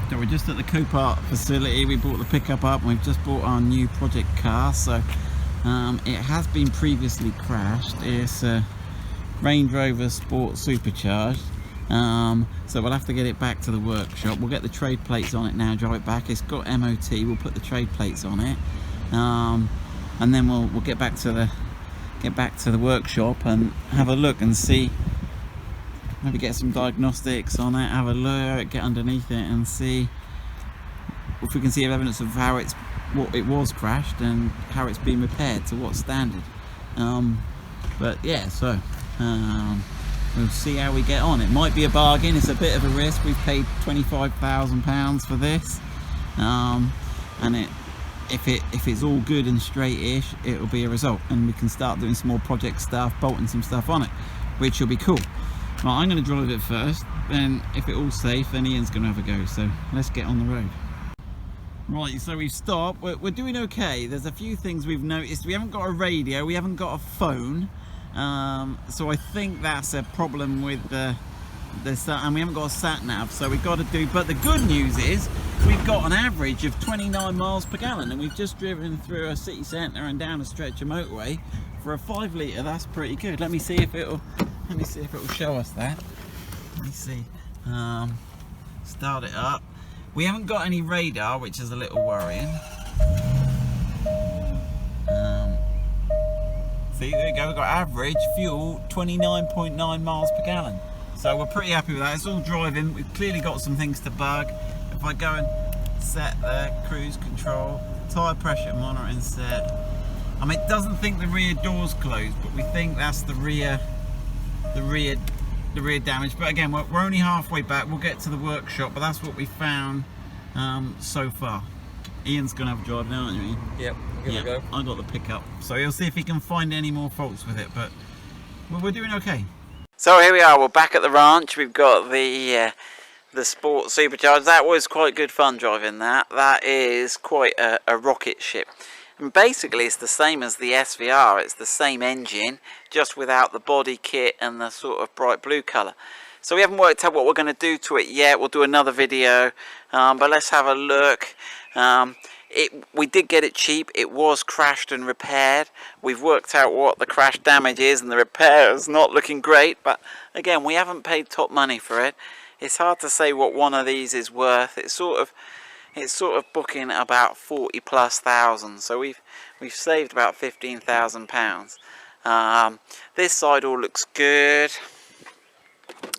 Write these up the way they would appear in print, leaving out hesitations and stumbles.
So we're just at the Copart facility. We brought the pickup up and we've just bought our new project car. So it has been previously crashed. It's a Range Rover Sport Supercharged. So we'll have to get it back to the workshop. We'll get the trade plates on it now, drive it back. It's got MOT, we'll put the trade plates on it. And then we'll get back to the workshop and have a look and see, maybe get some diagnostics on it, have a look, get underneath it and see if we can see evidence of how what it was crashed and how it's been repaired, to what standard. But yeah, so we'll see how we get on. It might be a bargain, it's a bit of a risk. We've paid £25,000 for this, and if it's all good and straight-ish, it'll be a result, and we can start doing some more project stuff, bolting some stuff on it, which will be cool. Right, I'm going to drive it first, then if it's all safe, then Ian's going to have a go. So let's get on the road. Right, so we've stopped. We're doing okay. There's a few things we've noticed. We haven't got a radio, we haven't got a phone, so I think that's a problem with and we haven't got a sat nav, so we've got to do. But the good news is we've got an average of 29 miles per gallon, and we've just driven through a city centre and down a stretch of motorway for a 5 litre. That's pretty good. Let me see if it'll show us that. Let me see. Start it up. We haven't got any radar, which is a little worrying. See, there we go. We've got average fuel 29.9 miles per gallon. So we're pretty happy with that. It's all driving. We've clearly got some things to bug. If I go and set the cruise control, tyre pressure monitoring set. I mean, it doesn't think the rear door's closed, but we think that's the rear damage. But again, we're only halfway back. We'll get to the workshop, but that's what we found so far. Ian's gonna have a drive now, aren't you, Ian? Yep, give it a go. I got the pickup, so he'll see if he can find any more faults with it. But we're doing okay. So here we are. We're back at the ranch. We've got the Sport Supercharged. That was quite good fun driving that. That is quite a rocket ship. And basically it's the same as the SVR. It's the same engine, just without the body kit and the sort of bright blue colour. So we haven't worked out what we're going to do to it yet. We'll do another video, but let's have a look. We did get it cheap. It was crashed and repaired. We've worked out what the crash damage is, and the repair is not looking great. But again, we haven't paid top money for it. It's hard to say what one of these is worth. It's sort of booking about 40,000+. So we've saved about £15,000. This side all looks good.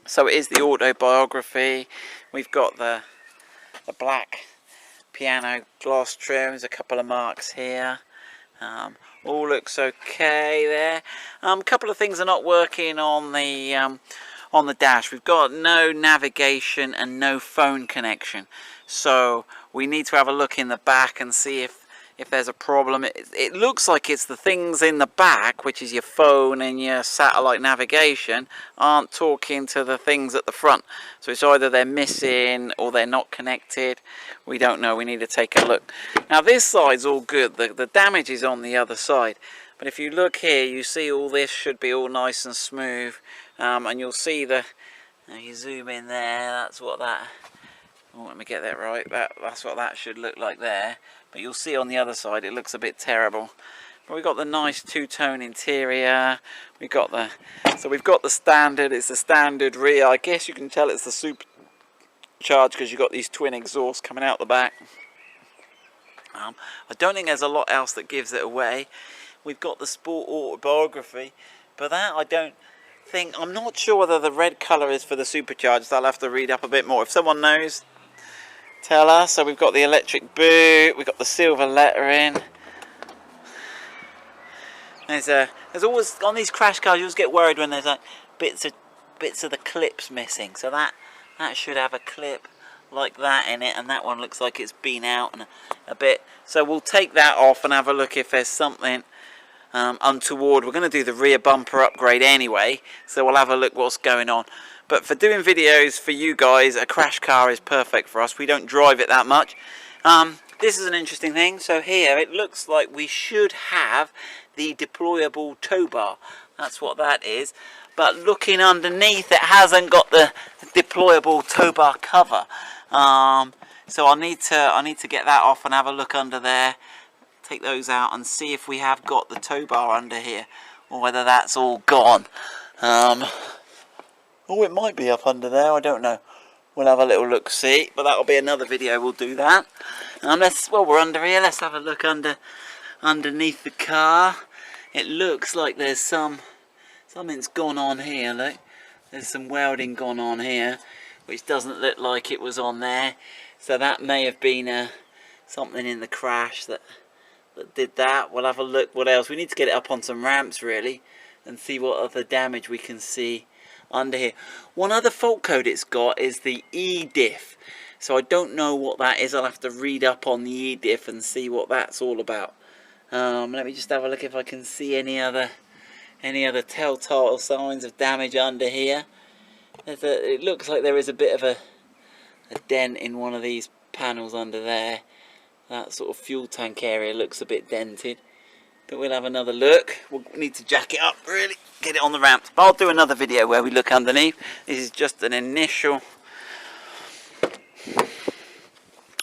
So it is the autobiography. We've got the black piano gloss trim. There's a couple of marks here. All looks okay there. A couple of things are not working on the dash. We've got no navigation and no phone connection. So we need to have a look in the back and see if there's a problem. It looks like it's the things in the back, which is your phone and your satellite navigation, aren't talking to the things at the front. So it's either they're missing or they're not connected. We don't know. We need to take a look. Now this side's all good. The damage is on the other side. But if you look here, you see all this should be all nice and smooth. And you'll see you zoom in there, that's what that, oh, let me get that right, that's what that should look like there. But you'll see on the other side it looks a bit terrible. But we've got the nice two-tone interior. We've got the standard. It's the standard rear. I guess you can tell it's the Supercharged because you've got these twin exhausts coming out the back. I don't think there's a lot else that gives it away. We've got the Sport autobiography, but that I don't think. I'm not sure whether the red colour is for the Supercharged. I'll have to read up a bit more. If someone knows, tell us. So we've got the electric boot, we've got the silver lettering. There's always, on these crash cars, you always get worried when there's like bits of the clips missing. So that should have a clip like that in it, and that one looks like it's been out and a bit. So we'll take that off and have a look if there's something untoward. We're going to do the rear bumper upgrade anyway, so we'll have a look what's going on. But for doing videos for you guys, a crash car is perfect for us. We don't drive it that much. This is an interesting thing. So here it looks like we should have the deployable tow bar. That's what that is. But looking underneath, it hasn't got the deployable tow bar cover. So I need to get that off and have a look under there, take those out and see if we have got the tow bar under here, or whether that's all gone. Oh, it might be up under there, I don't know. We'll have a little look see, but that'll be another video, we'll do that. Well, we're under here, let's have a look underneath the car. It looks like there's something's gone on here, look. There's some welding gone on here, which doesn't look like it was on there. So that may have been something in the crash that did that. We'll have a look what else. We need to get it up on some ramps really and see what other damage we can see under here. One other fault code it's got is the E-diff. So I don't know what that is. I'll have to read up on the E-diff and see what that's all about. Let me just have a look if I can see any other telltale signs of damage under here. It looks like there is a bit of a dent in one of these panels under there. That sort of fuel tank area looks a bit dented. But we'll have another look. We'll need to jack it up really, get it on the ramps. But I'll do another video where we look underneath. This is just an initial.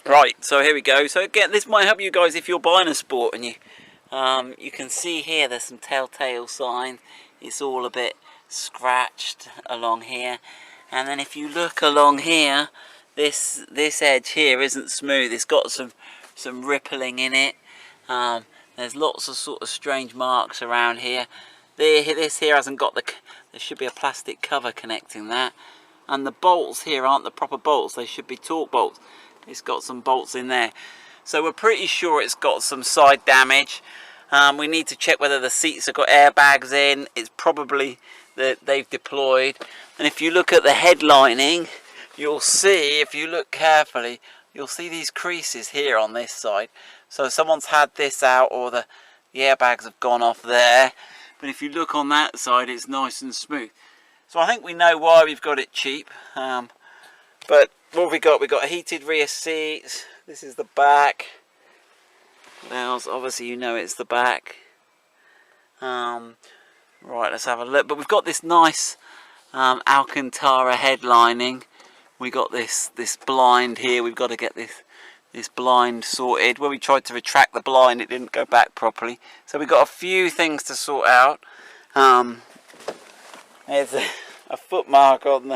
Right, so here we go. So again, this might help you guys if you're buying a Sport and you can see here there's some telltale signs. It's all a bit scratched along here. And then if you look along here, this edge here isn't smooth. It's got some rippling in it. There's lots of sort of strange marks around here. This here hasn't got there should be a plastic cover connecting that. And the bolts here aren't the proper bolts. They should be torque bolts. It's got some bolts in there. So we're pretty sure it's got some side damage. We need to check whether the seats have got airbags in. It's probably that they've deployed. And if you look at the headlining, you'll see, if you look carefully, you'll see these creases here on this side. So someone's had this out, or the airbags have gone off there. But if you look on that side, it's nice and smooth. So I think we know why we've got it cheap. But what have we got? We've got heated rear seats. This is the back. Now, obviously you know it's the back. Right, let's have a look. But we've got this nice Alcantara headlining. We got this blind here. We've got to get this blind sorted. When we tried to retract the blind, it didn't go back properly. So we've got a few things to sort out. There's a foot mark on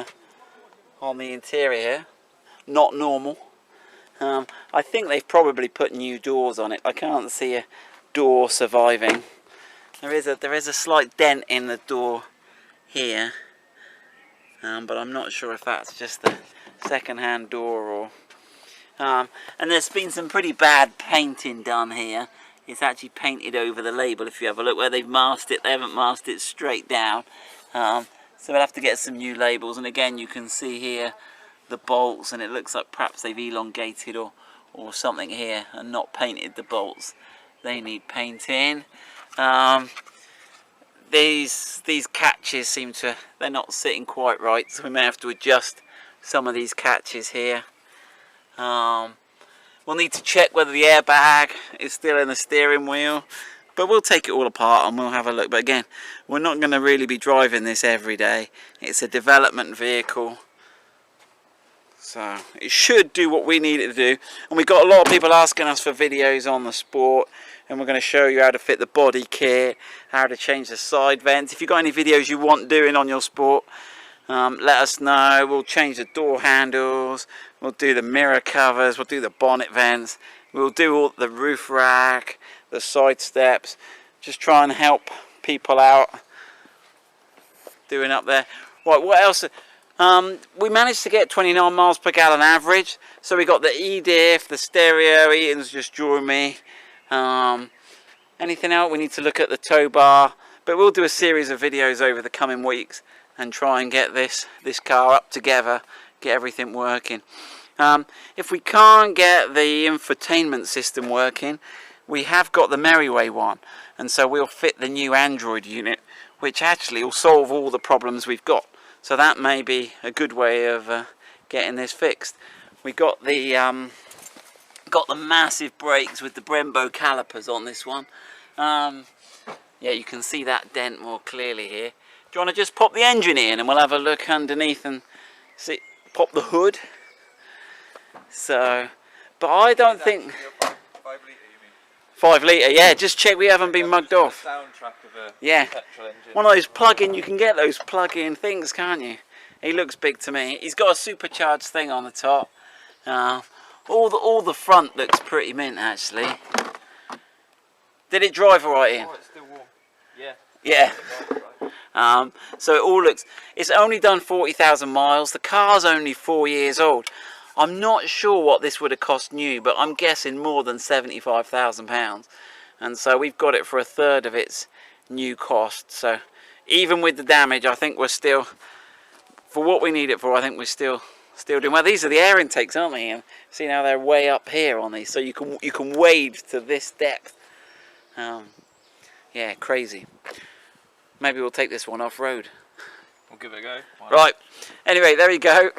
the interior here. Not normal. I think they've probably put new doors on it. I can't see a door surviving. There is a slight dent in the door here, but I'm not sure if that's just the second-hand door or. And there's been some pretty bad painting done here. It's actually painted over the label. If you have a look where they've masked it, they haven't masked it straight down. So we'll have to get some new labels. And again, you can see here the bolts, and it looks like perhaps they've elongated or something here and not painted the bolts. They need painting. These catches they're not sitting quite right, so we may have to adjust some of these catches here. We'll need to check whether the airbag is still in the steering wheel, but we'll take it all apart and we'll have a look. But again, we're not going to really be driving this every day. It's a development vehicle, so it should do what we need it to do. And we've got a lot of people asking us for videos on the Sport, and we're going to show you how to fit the body kit, how to change the side vents. If you've got any videos you want doing on your Sport, let us know. We'll change the door handles, we'll do the mirror covers, we'll do the bonnet vents, we'll do all the roof rack, the side steps. Just try and help people out doing up there. Right, what else? We managed to get 29 miles per gallon average. So we got the E-diff, the stereo. Ian's just joined me. Anything else? We need to look at the tow bar. But we'll do a series of videos over the coming weeks and try and get this car up together, get everything working. If we can't get the infotainment system working, we have got the Merriway one, and so we'll fit the new Android unit, which actually will solve all the problems we've got. So that may be a good way of getting this fixed. We got the massive brakes with the Brembo calipers on this one. Yeah, you can see that dent more clearly here. Do you want to just pop the engine in and we'll have a look underneath and see? Pop the hood. So But I don't think... 5 litre, you mean? 5 litre, yeah, just check we haven't been mugged off. Soundtrack of a Yeah, petrol engine. one of those plug-in, you can get those plug-in things, can't you? He looks big to me. He's got a supercharged thing on the top. All the front looks pretty mint, actually. Did it drive alright, Ian? Oh, it's still warm. Yeah. Yeah. So it all looks... It's only done 40,000 miles. The car's only 4 years old. I'm not sure what this would have cost new, but I'm guessing more than £75,000. And so we've got it for a third of its new cost. So even with the damage, I think we're still... For what we need it for, I think we're still doing well. These are the air intakes, aren't they, Ian? See now they're way up here on these, so you can wade to this depth. Yeah, crazy. Maybe we'll take this one off road. We'll give it a go. Right. Anyway, there you go.